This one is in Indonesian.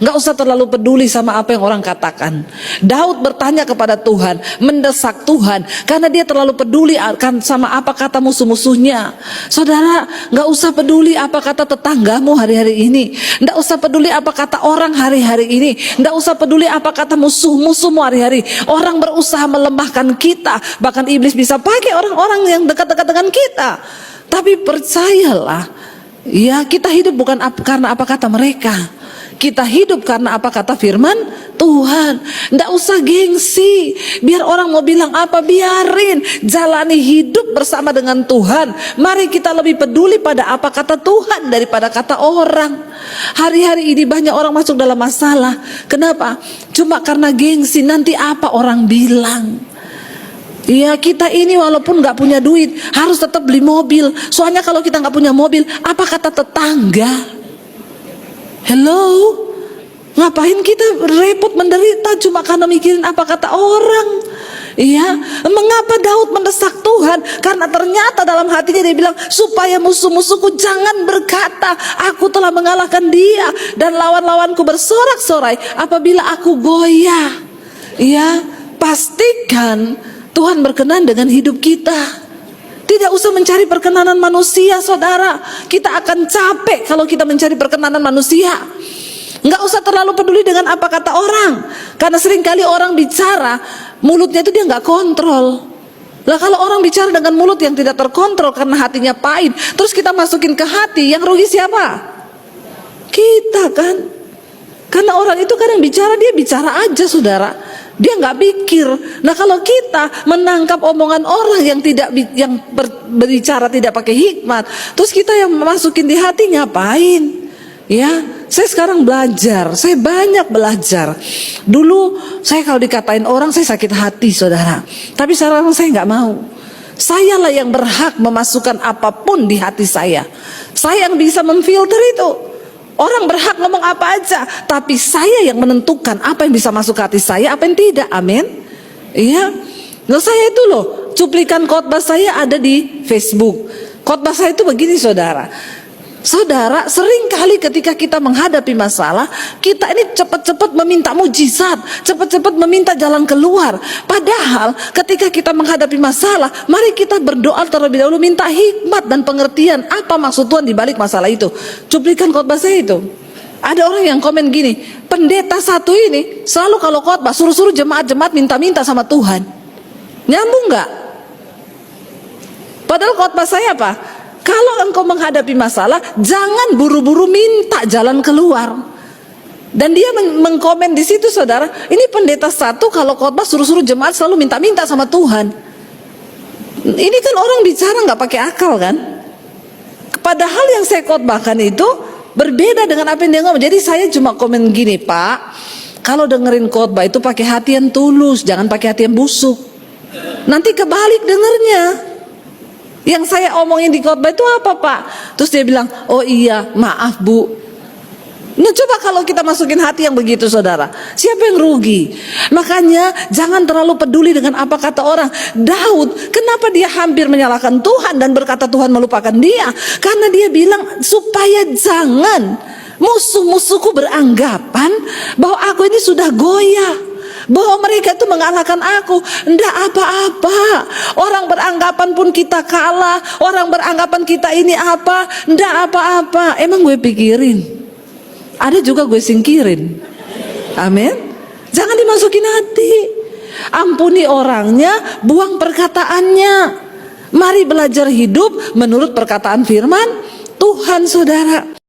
nggak usah terlalu peduli sama apa yang orang katakan. Daud bertanya kepada Tuhan, mendesak Tuhan, karena dia terlalu peduli akan sama apa kata musuh-musuhnya. Saudara, nggak usah peduli apa kata tetanggamu hari-hari ini, nggak usah peduli apa kata orang hari-hari ini, nggak usah peduli apa kata musuh-musuhmu hari-hari. Orang berusaha melemahkan kita, bahkan iblis bisa pakai orang-orang yang dekat-dekat dengan kita. Tapi percayalah, ya, kita hidup bukan karena apa kata mereka. Kita hidup karena apa kata firman Tuhan. Nggak usah gengsi. Biar orang mau bilang apa, biarin. Jalani hidup bersama dengan Tuhan. Mari kita lebih peduli pada apa kata Tuhan daripada kata orang. Hari-hari ini banyak orang masuk dalam masalah. Kenapa? Cuma karena gengsi. Nanti apa orang bilang. Ya, kita ini walaupun nggak punya duit harus tetap beli mobil. Soalnya kalau kita nggak punya mobil, apa kata tetangga? Hello, ngapain kita repot menderita cuma karena mikirin apa kata orang? Iya, mengapa Daud mendesak Tuhan? Karena ternyata dalam hatinya dia bilang, supaya musuh-musuhku jangan berkata, aku telah mengalahkan dia, dan lawan-lawanku bersorak-sorai apabila aku goyah. Iya, pastikan Tuhan berkenan dengan hidup kita. Tidak usah mencari perkenanan manusia, saudara. Kita akan capek kalau kita mencari perkenanan manusia. Nggak usah terlalu peduli dengan apa kata orang. Karena seringkali orang bicara, mulutnya itu dia nggak kontrol. Lah kalau orang bicara dengan mulut yang tidak terkontrol karena hatinya pahit, terus kita masukin ke hati, yang rugi siapa? Kita kan. Karena orang itu kadang bicara, dia bicara aja, saudara. Dia nggak pikir. Nah, kalau kita menangkap omongan orang yang berbicara tidak pakai hikmat, terus kita yang masukin di hati, ngapain? Ya, saya sekarang belajar. Saya banyak belajar. Dulu saya kalau dikatain orang saya sakit hati, saudara. Tapi sekarang saya nggak mau. Sayalah yang berhak memasukkan apapun di hati saya. Saya yang bisa memfilter itu. Orang berhak ngomong apa aja, tapi saya yang menentukan apa yang bisa masuk ke hati saya, apa yang tidak. Amin. Iya. Loh, saya itu loh, cuplikan khotbah saya ada di Facebook. Khotbah saya itu begini, saudara. Saudara, sering kali ketika kita menghadapi masalah, kita ini cepat-cepat meminta mujizat, cepat-cepat meminta jalan keluar. Padahal ketika kita menghadapi masalah, mari kita berdoa terlebih dahulu, minta hikmat dan pengertian apa maksud Tuhan di balik masalah itu. Cuplikan khotbah saya itu. Ada orang yang komen gini, pendeta satu ini selalu kalau khotbah suruh-suruh jemaat-jemaat minta-minta sama Tuhan. Nyambung nggak? Padahal khotbah saya apa? Kalau engkau menghadapi masalah, jangan buru-buru minta jalan keluar. Dan dia mengkomen di situ, saudara, ini pendeta satu kalau khotbah suruh-suruh jemaat selalu minta-minta sama Tuhan. Ini kan orang bicara nggak pakai akal kan? Padahal yang saya khotbahkan itu berbeda dengan apa yang dia ngomong. Jadi saya cuma komen gini, Pak, kalau dengerin khotbah itu pakai hati yang tulus, jangan pakai hati yang busuk. Nanti kebalik dengernya. Yang saya omongin di khotbah itu apa, Pak? Terus dia bilang, oh iya, maaf Bu. Nah, coba kalau kita masukin hati yang begitu, saudara, siapa yang rugi? Makanya jangan terlalu peduli dengan apa kata orang. Daud, kenapa dia hampir menyalahkan Tuhan dan berkata Tuhan melupakan dia? Karena dia bilang supaya jangan musuh-musuhku beranggapan bahwa aku ini sudah goyah, bahwa mereka itu mengalahkan aku. Nggak apa-apa. Orang beranggapan pun kita kalah, orang beranggapan kita ini apa, nggak apa-apa. Emang gue pikirin, ada juga gue singkirin. Amin. Jangan dimasukin hati. Ampuni orangnya, buang perkataannya. Mari belajar hidup menurut perkataan firman Tuhan, saudara.